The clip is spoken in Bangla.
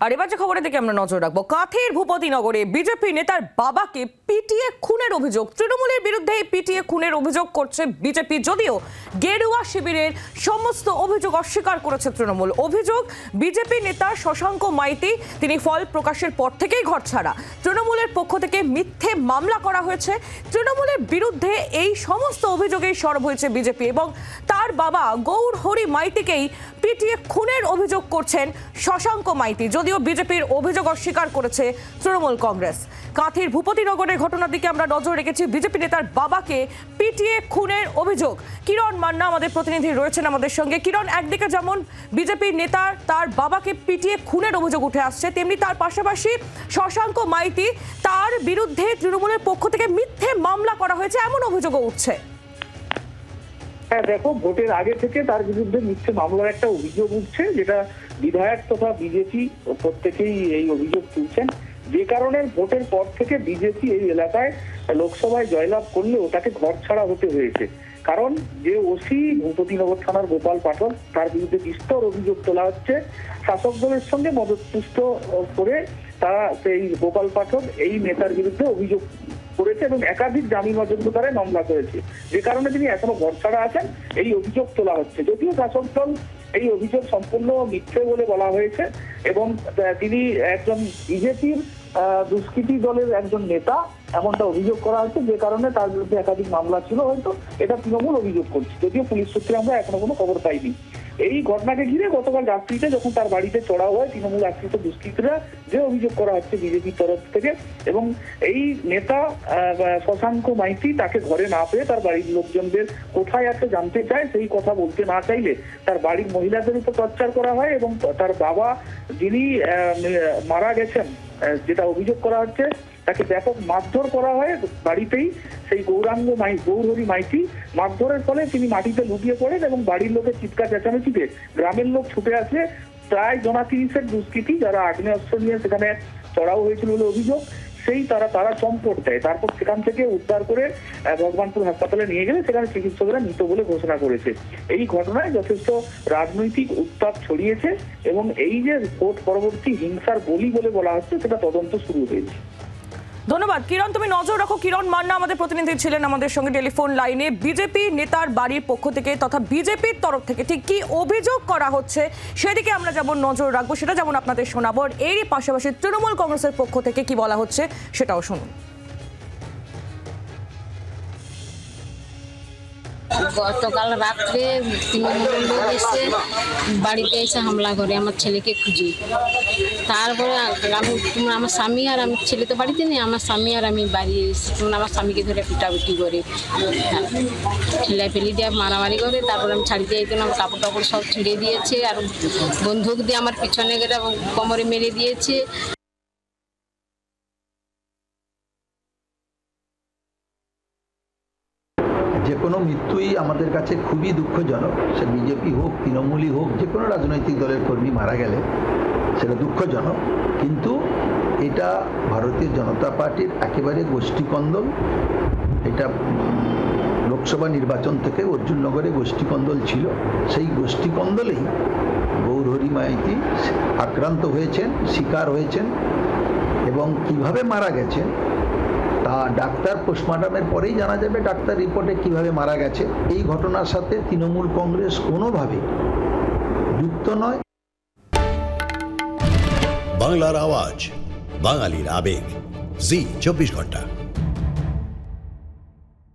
আর এবার যে খবরের দিকে আমরা নজর রাখবো, কাঁথির ভূপতিনগরে বিজেপি নেতার বাবাকে পিটিয়ে খুনের অভিযোগ। তৃণমূলের বিরুদ্ধে পিটিয়ে খুনের অভিযোগ করছে বিজেপি, যদিও গেরুয়া শিবিরের সমস্ত অভিযোগ অস্বীকার করেছে তৃণমূল। অভিযোগ বিজেপি নেতা শশাঙ্ক মাইতি, তিনি ফল প্রকাশের পর থেকেই ঘর ছাড়া। তৃণমূলের পক্ষ থেকে মিথ্যে মামলা করা হয়েছে। তৃণমূলের বিরুদ্ধে এই সমস্ত অভিযোগেই সরব হয়েছে বিজেপি এবং তার বাবা গৌর হরি মাইতিকেই পিটিয়ে খুনের অভিযোগ করছেন শশাঙ্ক মাইতি, যদিও বিজেপির অভিযোগ অস্বীকার করেছে তৃণমূল কংগ্রেস। কাঁথির ভূপতিনগরের ঘটনার দিকে আমরা নজর রেখেছি। বিজেপি নেতার বাবাকে পিটিয়ে খুনের অভিযোগ। কিরণ মান্না আমাদের প্রতিনিধি রয়েছেন আমাদের সঙ্গে। কিরণ, একদিকে যেমন বিজেপির নেতার তার বাবাকে পিটিয়ে খুনের অভিযোগ উঠে আসছে, তেমনি তার পাশাপাশি শশাঙ্ক মাইতি, তার বিরুদ্ধে তৃণমূলের পক্ষ থেকে মিথ্যে মামলা করা হয়েছে এমন অভিযোগও উঠছে। হ্যাঁ দেখো, ভোটের আগে থেকে তার বিরুদ্ধে মিথ্যে মামলার একটা অভিযোগ উঠছে, যেটা বিধায়ক তথা বিজেপি প্রত্যেকেই এই অভিযোগ তুলছেন। যে কারণে ভোটের পর থেকে বিজেপি এই এলাকায় লোকসভায় জয়লাভ করলেও তাকে ঘর ছাড়া হতে হয়েছে। কারণ যে ওসি ভূপতিনগর থানার গোপাল পাঠক, তার বিরুদ্ধে বিস্তর অভিযোগ তোলা হচ্ছে। শাসক দলের সঙ্গে মদতপুষ্ট করে তারা সেই গোপাল পাঠক এই নেতার বিরুদ্ধে অভিযোগ করেছে এবং একাধিক জামিন অযোগ্য ধারায় মামলা করেছে, যে কারণে তিনি এখনো ঘর ছাড়া আছেন। এই অভিযোগ তোলা হচ্ছে, যদিও শাসক দল এই অভিযোগ সম্পূর্ণ মিথ্যে বলে বলা হয়েছে এবং তিনি একজন বিজেপির দুষ্কৃতী দলের একজন নেতা এমনটা অভিযোগ করা হচ্ছে, যে কারণে তার বিরুদ্ধে একাধিক মামলা ছিল। হয়তো এটা তৃণমূল অভিযোগ করছে, যদিও পুলিশ সূত্রে আমরা এখনো কোনো খবর পাইনি। এই ঘটনাকে ঘিরে গতকাল রাত্রিতে যখন তার বাড়িতে চড়াও হয় তৃণমূল আশ্রিত দুষ্কৃতীরা, যে অভিযোগ করা হচ্ছে বিজেপির তরফ থেকে, এবং এই নেতা শশাঙ্ক মাইতি তাকে ঘরে না পেয়ে তার বাড়ির লোকজনদের কোথায় আছে জানতে চায়। সেই কথা বলতে না চাইলে তার বাড়ির মহিলাদের উপর টর্চার করা হয় এবং তার বাবা যিনি মারা গেছেন, যেটা অভিযোগ করা হচ্ছে, তাকে ব্যাপক মারধর করা হয় বাড়িতেই। সেই গৌরহরি মাইতি মারধরের ফলে তিনি মাটিতে লুটিয়ে পড়েন এবং বাড়ির লোকের চিৎকার চেঁচামেচিতে গ্রামের লোক ছুটে আসে। প্রায় 30 দুষ্কৃতী, যারা আগ্নেয়াস্ত্র নিয়ে সেখানে চড়াও হয়েছিল বলে অভিযোগ, সেই তারা চম্পট দেয়। তারপর সেখান থেকে উদ্ধার করে ভগবানপুর হাসপাতালে নিয়ে গেলে সেখানে চিকিৎসকেরা মৃত বলে ঘোষণা করেছে। এই ঘটনায় যথেষ্ট রাজনৈতিক উত্তাপ ছড়িয়েছে এবং এই যে ভোট পরবর্তী হিংসার বলি বলে বলা হচ্ছে, সেটা তদন্ত শুরু হয়েছে। ধন্যবাদ কিরণ, তুমি নজর রাখো। কিরণ মান্না আমাদের প্রতিনিধি ছিলেন আমাদের সঙ্গে টেলিফোন লাইনে। বিজেপি নেতার বাড়ির পক্ষ থেকে তথা বিজেপির তরফ থেকে ঠিক কি অভিযোগ করা হচ্ছে সেদিকে আমরা যেমন নজর রাখবো, সেটা যেমন আপনাদের শোনাবো। এরই পাশাপাশি তৃণমূল কংগ্রেসের পক্ষ থেকে কি বলা হচ্ছে সেটাও শুনুন। গতকাল রাত্রে তৃণমূলের লোক এসে বাড়িতে এসে হামলা করে আমার ছেলেকে খুঁজে। তারপরে আমার স্বামী আর আমি, ছেলে তো বাড়িতে নেই, আমার স্বামী আর আমি বাড়ি এসে আমার স্বামীকে ধরে পিটাপিটি করে, ঠেলাফেলি দিয়ে মারামারি করে। তারপরে আমি ছাড়িতে যাইতাম, আমার কাপড় টাপড় সব ছিঁড়ে দিয়েছে আর বন্দুক দিয়ে আমার পিছনে গেলে কোমরে মেরে দিয়েছে। যে কোনো মৃত্যুই আমাদের কাছে খুবই দুঃখজনক। সে বিজেপি হোক, তৃণমূলই হোক, যে কোনো রাজনৈতিক দলের কর্মী মারা গেলে সেটা দুঃখজনক। কিন্তু এটা ভারতীয় জনতা পার্টির একেবারে গোষ্ঠীকন্দল। এটা লোকসভা নির্বাচন থেকে অর্জুননগরে গোষ্ঠীকন্দল ছিল। সেই গোষ্ঠীকন্দলেই গৌরহরি মাইতি আক্রান্ত হয়েছেন, শিকার হয়েছেন এবং কিভাবে মারা গেছেন তা ডাক্তার পোস্টমর্টমের পরেই জানা যাবে, ডাক্তার রিপোর্টে কিভাবে মারা গেছে। এই ঘটনার সাথে তৃণমূল কংগ্রেস কোনোভাবে যুক্ত নয়। বাংলার আওয়াজ, বাঙালির আবেগ, জি 24 ঘন্টা।